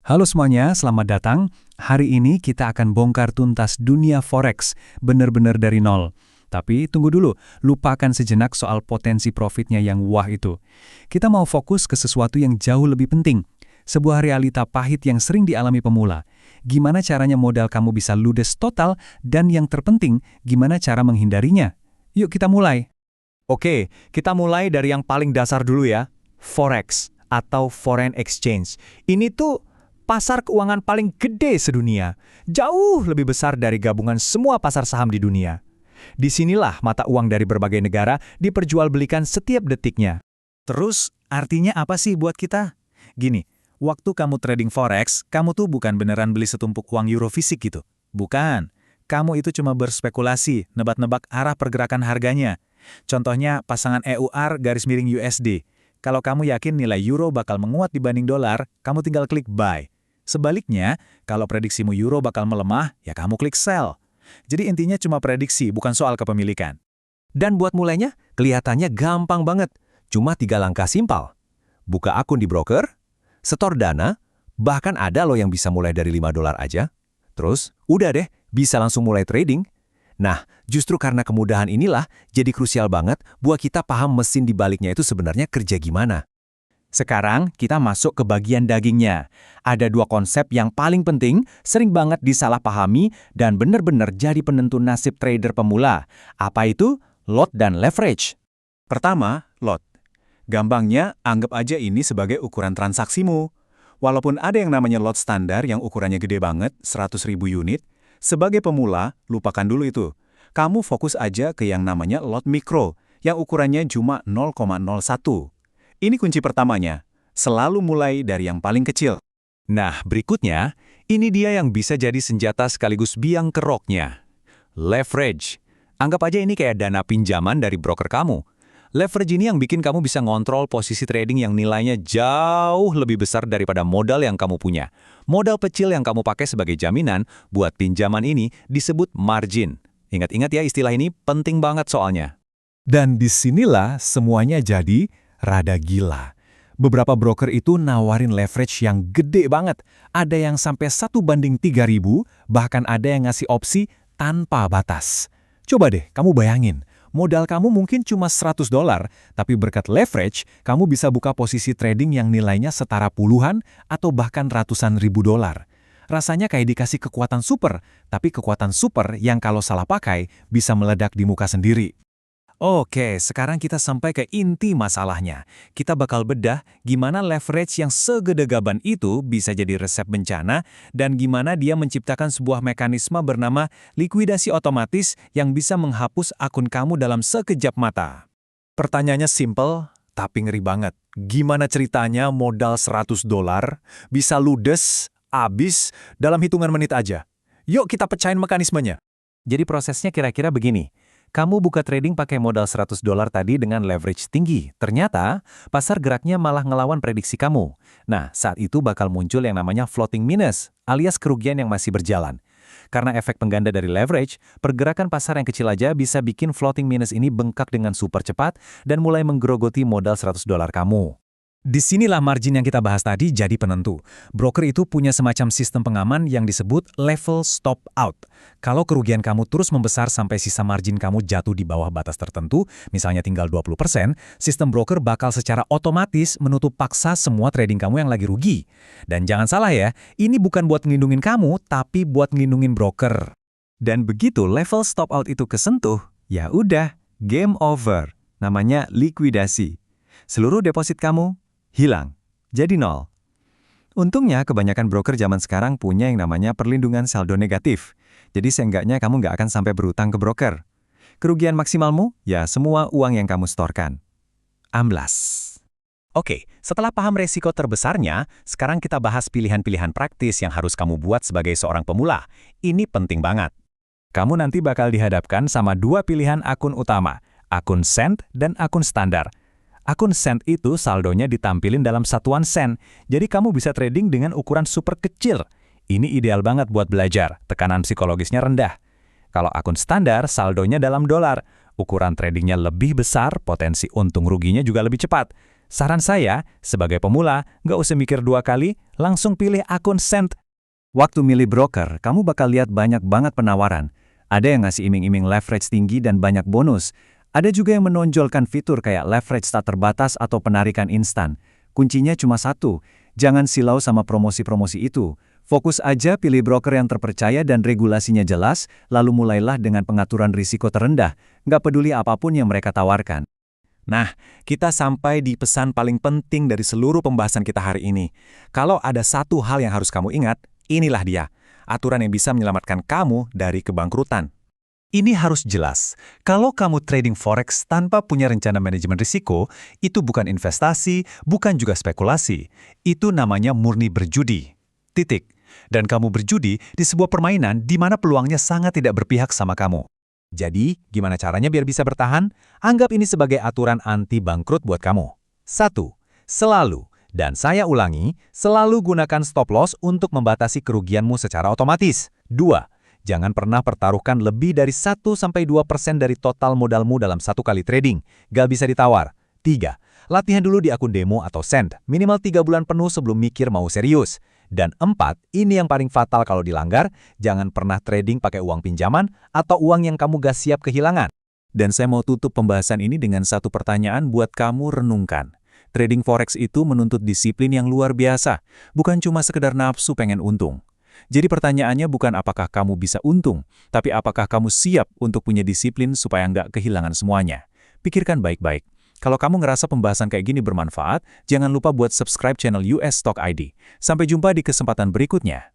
Halo semuanya, selamat datang. Hari ini kita akan bongkar tuntas dunia forex, benar-benar dari nol. Tapi tunggu dulu, lupakan sejenak soal potensi profitnya yang wah itu. Kita mau fokus ke sesuatu yang jauh lebih penting. Sebuah realita pahit yang sering dialami pemula. Gimana caranya modal kamu bisa ludes total, dan yang terpenting, gimana cara menghindarinya? Yuk kita mulai. Oke, kita mulai dari yang paling dasar dulu ya. Forex atau foreign exchange. Ini tuh pasar keuangan paling gede sedunia. Jauh lebih besar dari gabungan semua pasar saham di dunia. Disinilah mata uang dari berbagai negara diperjualbelikan setiap detiknya. Terus, artinya apa sih buat kita? Gini, waktu kamu trading forex, kamu tuh bukan beneran beli setumpuk uang euro fisik gitu. Bukan. Kamu itu cuma berspekulasi, nebak-nebak arah pergerakan harganya. Contohnya pasangan EUR garis miring USD. Kalau kamu yakin nilai euro bakal menguat dibanding dolar, kamu tinggal klik buy. Sebaliknya, kalau prediksimu euro bakal melemah, ya kamu klik sell. Jadi intinya cuma prediksi, bukan soal kepemilikan. Dan buat mulainya, kelihatannya gampang banget. Cuma 3 langkah simpel. Buka akun di broker, setor dana, bahkan ada loh yang bisa mulai dari $5 aja. Terus, udah deh, bisa langsung mulai trading. Nah, justru karena kemudahan inilah jadi krusial banget buat kita paham mesin di baliknya itu sebenarnya kerja gimana. Sekarang kita masuk ke bagian dagingnya. Ada 2 konsep yang paling penting, sering banget disalahpahami dan benar-benar jadi penentu nasib trader pemula. Apa itu? Lot dan leverage. Pertama, lot. Gampangnya, anggap aja ini sebagai ukuran transaksimu. Walaupun ada yang namanya lot standar yang ukurannya gede banget, 100.000 unit, sebagai pemula, lupakan dulu itu. Kamu fokus aja ke yang namanya lot mikro, yang ukurannya cuma 0,01. Ini kunci pertamanya, selalu mulai dari yang paling kecil. Nah, berikutnya, ini dia yang bisa jadi senjata sekaligus biang keroknya. Leverage. Anggap aja ini kayak dana pinjaman dari broker kamu. Leverage ini yang bikin kamu bisa ngontrol posisi trading yang nilainya jauh lebih besar daripada modal yang kamu punya. Modal kecil yang kamu pakai sebagai jaminan buat pinjaman ini disebut margin. Ingat-ingat ya, istilah ini penting banget soalnya. Dan disinilah semuanya jadi rada gila. Beberapa broker itu nawarin leverage yang gede banget. Ada yang sampai 1:3.000, bahkan ada yang ngasih opsi tanpa batas. Coba deh, kamu bayangin. Modal kamu mungkin cuma $100, tapi berkat leverage, kamu bisa buka posisi trading yang nilainya setara puluhan atau bahkan ratusan ribu dolar. Rasanya kayak dikasih kekuatan super, tapi kekuatan super yang kalau salah pakai bisa meledak di muka sendiri. Oke, sekarang kita sampai ke inti masalahnya. Kita bakal bedah gimana leverage yang segede gaban itu bisa jadi resep bencana dan gimana dia menciptakan sebuah mekanisme bernama likuidasi otomatis yang bisa menghapus akun kamu dalam sekejap mata. Pertanyaannya simple, tapi ngeri banget. Gimana ceritanya modal $100 bisa ludes, habis dalam hitungan menit aja? Yuk kita pecahin mekanismenya. Jadi prosesnya kira-kira begini. Kamu buka trading pakai modal $100 tadi dengan leverage tinggi. Ternyata, pasar geraknya malah ngelawan prediksi kamu. Nah, saat itu bakal muncul yang namanya floating minus, alias kerugian yang masih berjalan. Karena efek pengganda dari leverage, pergerakan pasar yang kecil aja bisa bikin floating minus ini bengkak dengan super cepat dan mulai menggerogoti modal $100 kamu. Disinilah margin yang kita bahas tadi jadi penentu. Broker itu punya semacam sistem pengaman yang disebut level stop out. Kalau kerugian kamu terus membesar sampai sisa margin kamu jatuh di bawah batas tertentu, misalnya tinggal 20%, sistem broker bakal secara otomatis menutup paksa semua trading kamu yang lagi rugi. Dan jangan salah ya, ini bukan buat ngelindungin kamu, tapi buat ngelindungin broker. Dan begitu level stop out itu kesentuh, ya udah, game over. Namanya likuidasi. Seluruh deposit kamu hilang, jadi nol. Untungnya kebanyakan broker zaman sekarang punya yang namanya perlindungan saldo negatif. Jadi seenggaknya kamu nggak akan sampai berutang ke broker. Kerugian maksimalmu, ya semua uang yang kamu setorkan. Amblas. Oke, setelah paham resiko terbesarnya, sekarang kita bahas pilihan-pilihan praktis yang harus kamu buat sebagai seorang pemula. Ini penting banget. Kamu nanti bakal dihadapkan sama 2 pilihan akun utama, akun send dan akun standar. Akun send itu saldonya ditampilin dalam satuan sen, jadi kamu bisa trading dengan ukuran super kecil. Ini ideal banget buat belajar, tekanan psikologisnya rendah. Kalau akun standar, saldonya dalam dolar. Ukuran tradingnya lebih besar, potensi untung ruginya juga lebih cepat. Saran saya, sebagai pemula, nggak usah mikir 2 kali, langsung pilih akun Send. Waktu milih broker, kamu bakal lihat banyak banget penawaran. Ada yang ngasih iming-iming leverage tinggi dan banyak bonus. Ada juga yang menonjolkan fitur kayak leverage tak terbatas atau penarikan instan. Kuncinya cuma satu, jangan silau sama promosi-promosi itu. Fokus aja pilih broker yang terpercaya dan regulasinya jelas, lalu mulailah dengan pengaturan risiko terendah. Nggak peduli apapun yang mereka tawarkan. Nah, kita sampai di pesan paling penting dari seluruh pembahasan kita hari ini. Kalau ada satu hal yang harus kamu ingat, inilah dia. Aturan yang bisa menyelamatkan kamu dari kebangkrutan. Ini harus jelas. Kalau kamu trading forex tanpa punya rencana manajemen risiko, itu bukan investasi, bukan juga spekulasi. Itu namanya murni berjudi. Titik. Dan kamu berjudi di sebuah permainan di mana peluangnya sangat tidak berpihak sama kamu. Jadi, gimana caranya biar bisa bertahan? Anggap ini sebagai aturan anti bangkrut buat kamu. 1. Selalu, dan saya ulangi, selalu gunakan stop loss untuk membatasi kerugianmu secara otomatis. 2. Jangan pernah pertaruhkan lebih dari 1-2% dari total modalmu dalam satu kali trading. Gak bisa ditawar. 3. Latihan dulu di akun demo atau Send, minimal 3 bulan penuh sebelum mikir mau serius. Dan 4, ini yang paling fatal kalau dilanggar, jangan pernah trading pakai uang pinjaman atau uang yang kamu gak siap kehilangan. Dan saya mau tutup pembahasan ini dengan satu pertanyaan buat kamu renungkan. Trading forex itu menuntut disiplin yang luar biasa, bukan cuma sekedar nafsu pengen untung. Jadi pertanyaannya bukan apakah kamu bisa untung, tapi apakah kamu siap untuk punya disiplin supaya nggak kehilangan semuanya. Pikirkan baik-baik. Kalau kamu ngerasa pembahasan kayak gini bermanfaat, jangan lupa buat subscribe channel US Stock ID. Sampai jumpa di kesempatan berikutnya.